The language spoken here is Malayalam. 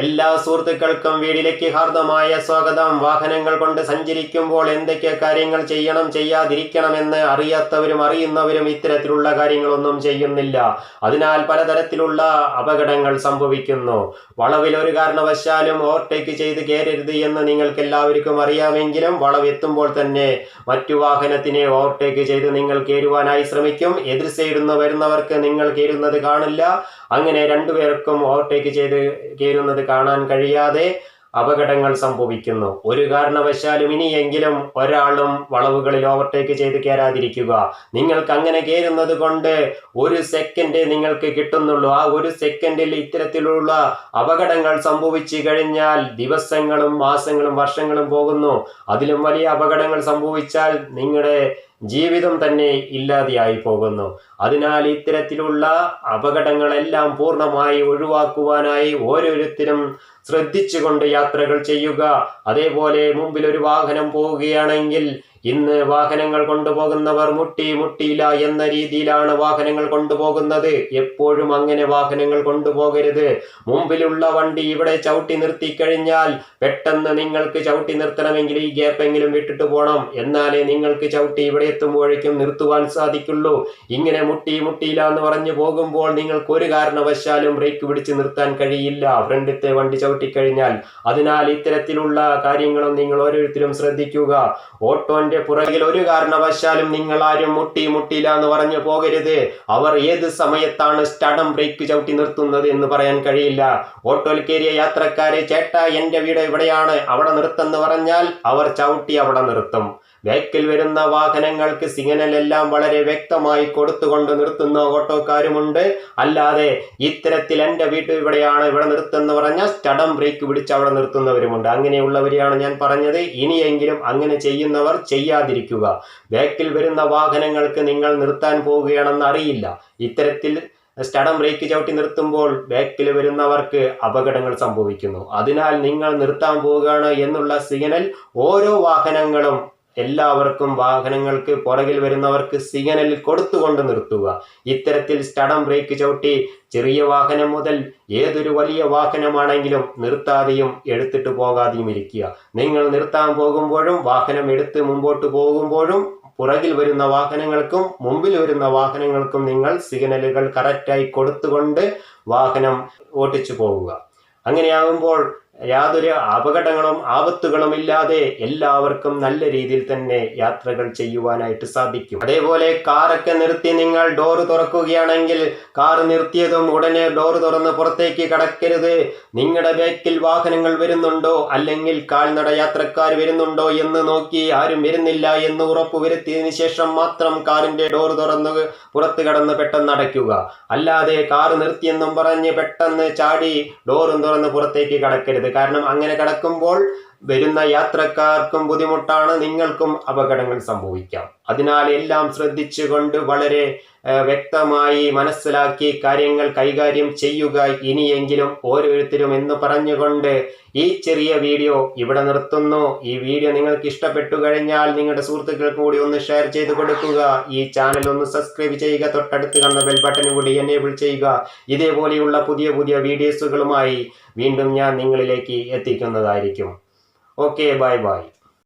എല്ലാ സുഹൃത്തുക്കൾക്കും വീഡിയോയിലേക്ക് ഹാർദമായ സ്വാഗതം. വാഹനങ്ങൾ കൊണ്ട് സഞ്ചരിക്കുമ്പോൾ എന്തൊക്കെ കാര്യങ്ങൾ ചെയ്യണം ചെയ്യാതിരിക്കണമെന്ന് അറിയാത്തവരും അറിയുന്നവരും ഇത്തരത്തിലുള്ള കാര്യങ്ങളൊന്നും ചെയ്യുന്നില്ല. അതിനാൽ പലതരത്തിലുള്ള അപകടങ്ങൾ സംഭവിക്കുന്നു. വളവിൽ ഒരു കാരണവശാലും ഓവർടേക്ക് ചെയ്ത് കയറരുത് എന്ന് നിങ്ങൾക്ക് എല്ലാവർക്കും അറിയാമെങ്കിലും വളവെത്തുമ്പോൾ തന്നെ മറ്റു വാഹനത്തിനെ ഓവർടേക്ക് ചെയ്ത് നിങ്ങൾ കയറുവാനായി ശ്രമിക്കും. എതിർ സൈഡിൽ നിന്ന് വരുന്നവർക്ക് നിങ്ങൾ കയറുന്നത് കാണില്ല. അങ്ങനെ രണ്ടുപേർക്കും ഓവർടേക്ക് ചെയ്ത് കയറുന്നത് കാണാൻ കഴിയാതെ അപകടങ്ങൾ സംഭവിക്കുന്നു. ഒരു കാരണവശാലും ഇനിയെങ്കിലും ഒരാളും വളവുകളിൽ ഓവർടേക്ക് ചെയ്ത് കയറാതിരിക്കുക. നിങ്ങൾക്ക് അങ്ങനെ കയറുന്നത് കൊണ്ട് ഒരു സെക്കൻഡ് നിങ്ങൾക്ക് കിട്ടുന്നുള്ളൂ. ആ ഒരു സെക്കൻഡിൽ ഇത്തരത്തിലുള്ള അപകടങ്ങൾ സംഭവിച്ചു കഴിഞ്ഞാൽ ദിവസങ്ങളും മാസങ്ങളും വർഷങ്ങളും പോകുന്നു. അതിലും വലിയ അപകടങ്ങൾ സംഭവിച്ചാൽ നിങ്ങളുടെ ജീവിതം തന്നെ ഇല്ലാതെയായി പോകുന്നു. അതിനാൽ ഇത്തരത്തിലുള്ള അപകടങ്ങളെല്ലാം പൂർണ്ണമായി ഒഴിവാക്കുവാനായി ഓരോരുത്തരും ശ്രദ്ധിച്ചുകൊണ്ട് യാത്രകൾ ചെയ്യുക. അതേപോലെ മുമ്പിൽ ഒരു വാഹനം പോവുകയാണെങ്കിൽ ഇന്ന് വാഹനങ്ങൾ കൊണ്ടുപോകുന്നവർ മുട്ടിയില്ല എന്ന രീതിയിലാണ് വാഹനങ്ങൾ കൊണ്ടുപോകുന്നത്. എപ്പോഴും അങ്ങനെ വാഹനങ്ങൾ കൊണ്ടുപോകരുത്. മുമ്പിലുള്ള വണ്ടി ഇവിടെ ചവിട്ടി നിർത്തിക്കഴിഞ്ഞാൽ പെട്ടെന്ന് നിങ്ങൾക്ക് ചവിട്ടി നിർത്തണമെങ്കിൽ ഈ ഗ്യാപ്പെങ്കിലും വിട്ടിട്ട് പോകണം. എന്നാലേ നിങ്ങൾക്ക് ചവിട്ടി ഇവിടെ എത്തുമ്പോഴേക്കും നിർത്തുവാൻ സാധിക്കുള്ളൂ. ഇങ്ങനെ മുട്ടിയില്ല എന്ന് പറഞ്ഞു പോകുമ്പോൾ നിങ്ങൾക്ക് ഒരു കാരണവശാലും ബ്രേക്ക് പിടിച്ച് നിർത്താൻ കഴിയില്ല, ഫ്രണ്ടിലത്തെ വണ്ടി ചവിട്ടിക്കഴിഞ്ഞാൽ. അതിനാൽ ഇത്തരത്തിലുള്ള കാര്യങ്ങളും നിങ്ങൾ ഓരോരുത്തരും ശ്രദ്ധിക്കുക. ഓട്ടോന്റെ പുറകിൽ ഒരു കാരണവശാലും നിങ്ങൾ ആരും മുട്ടിയില്ല എന്ന് പറഞ്ഞു പോകരുത്. അവർ ഏത് സമയത്താണ് സ്റ്റഡം ബ്രേക്ക് ചവിട്ടി നിർത്തുന്നത് എന്ന് പറയാൻ കഴിയില്ല. ഓട്ടോയിൽ കയറിയ യാത്രക്കാരെ ചേട്ടാ എന്റെ വീട് ഇവിടെയാണ് അവിടെ നിർത്തുമെന്ന് പറഞ്ഞാൽ അവർ ചവിട്ടി അവിടെ നിർത്തും. ബാക്കിൽ വരുന്ന വാഹനങ്ങൾക്ക് സിഗ്നൽ എല്ലാം വളരെ വ്യക്തമായി കൊടുത്തുകൊണ്ട് നിർത്തുന്ന ഓട്ടോക്കാരുമുണ്ട്. അല്ലാതെ ഇത്തരത്തിൽ എൻ്റെ വീട് ഇവിടെയാണ് ഇവിടെ നിർത്തുമെന്ന് പറഞ്ഞാൽ സ്റ്റഡം ബ്രേക്ക് പിടിച്ച് അവിടെ നിർത്തുന്നവരുമുണ്ട്. അങ്ങനെയുള്ളവരെയാണ് ഞാൻ പറഞ്ഞത്. ഇനിയെങ്കിലും അങ്ങനെ ചെയ്യുന്നവർ ചെയ്യാതിരിക്കുക. ബാക്കിൽ വരുന്ന വാഹനങ്ങൾക്ക് നിങ്ങൾ നിർത്താൻ പോവുകയാണെന്ന് അറിയില്ല. ഇത്തരത്തിൽ സ്റ്റഡം ബ്രേക്ക് ചവിട്ടി നിർത്തുമ്പോൾ ബാക്കിൽ വരുന്നവർക്ക് അപകടങ്ങൾ സംഭവിക്കുന്നു. അതിനാൽ നിങ്ങൾ നിർത്താൻ പോവുകയാണ് എന്നുള്ള സിഗ്നൽ ഓരോ വാഹനങ്ങളും എല്ലാവർക്കും വാഹനങ്ങൾക്ക് പുറകിൽ വരുന്നവർക്ക് സിഗ്നൽ കൊടുത്തുകൊണ്ട് നിർത്തുക. ഇത്തരത്തിൽ സ്റ്റഡം ബ്രേക്ക് ചവിട്ടി ചെറിയ വാഹനം മുതൽ ഏതൊരു വലിയ വാഹനമാണെങ്കിലും നിർത്താതെയും എടുത്തിട്ട് പോകാതെയും ഇരിക്കുക. നിങ്ങൾ നിർത്താൻ പോകുമ്പോഴും വാഹനം എടുത്ത് മുമ്പോട്ട് പോകുമ്പോഴും പുറകിൽ വരുന്ന വാഹനങ്ങൾക്കും മുമ്പിൽ വരുന്ന വാഹനങ്ങൾക്കും നിങ്ങൾ സിഗ്നലുകൾ കറക്റ്റായി കൊടുത്തുകൊണ്ട് വാഹനം ഓടിച്ചു പോവുക. അങ്ങനെയാകുമ്പോൾ യാതൊരു അപകടങ്ങളും ആപത്തുകളും ഇല്ലാതെ എല്ലാവർക്കും നല്ല രീതിയിൽ തന്നെ യാത്രകൾ ചെയ്യുവാനായിട്ട് സാധിക്കും. അതേപോലെ കാറൊക്കെ നിർത്തി നിങ്ങൾ ഡോറ് തുറക്കുകയാണെങ്കിൽ കാർ നിർത്തിയതും ഉടനെ ഡോറ് തുറന്ന് പുറത്തേക്ക് കടക്കരുത്. നിങ്ങളുടെ ബാക്കിൽ വാഹനങ്ങൾ വരുന്നുണ്ടോ അല്ലെങ്കിൽ കാൽനട യാത്രക്കാർ വരുന്നുണ്ടോ എന്ന് നോക്കി ആരും വരുന്നില്ല എന്ന് ഉറപ്പുവരുത്തിയതിനു ശേഷം മാത്രം കാറിന്റെ ഡോറ് തുറന്ന് പുറത്ത് കടന്ന് പെട്ടെന്ന് അടയ്ക്കുക. അല്ലാതെ കാർ നിർത്തിയെന്നും പറഞ്ഞ് പെട്ടെന്ന് ചാടി ഡോറും തുറന്ന് പുറത്തേക്ക് കടക്കരുത്. കാരണം അങ്ങനെ കടക്കുമ്പോൾ വരുന്ന യാത്രക്കാർക്കും ബുദ്ധിമുട്ടാണ്, നിങ്ങൾക്കും അപകടങ്ങൾ സംഭവിക്കാം. അതിനാൽ എല്ലാം ശ്രദ്ധിച്ചുകൊണ്ട് വളരെ വ്യക്തമായി മനസ്സിലാക്കി കാര്യങ്ങൾ കൈകാര്യം ചെയ്യുക ഇനിയെങ്കിലും ഓരോരുത്തരും എന്ന് പറഞ്ഞുകൊണ്ട് ഈ ചെറിയ വീഡിയോ ഇവിടെ നിർത്തുന്നു. ഈ വീഡിയോ നിങ്ങൾക്ക് ഇഷ്ടപ്പെട്ടു കഴിഞ്ഞാൽ നിങ്ങളുടെ സുഹൃത്തുക്കൾക്ക് കൂടി ഒന്ന് ഷെയർ ചെയ്ത് കൊടുക്കുക. ഈ ചാനൽ ഒന്ന് സബ്സ്ക്രൈബ് ചെയ്യുക. തൊട്ടടുത്ത് കാണുന്ന ബെൽ ബട്ടനും കൂടി എനേബിൾ ചെയ്യുക. ഇതേപോലെയുള്ള പുതിയ വീഡിയോസുകളുമായി വീണ്ടും ഞാൻ നിങ്ങളിലേക്ക് എത്തിക്കുന്നതായിരിക്കും. Okay, by.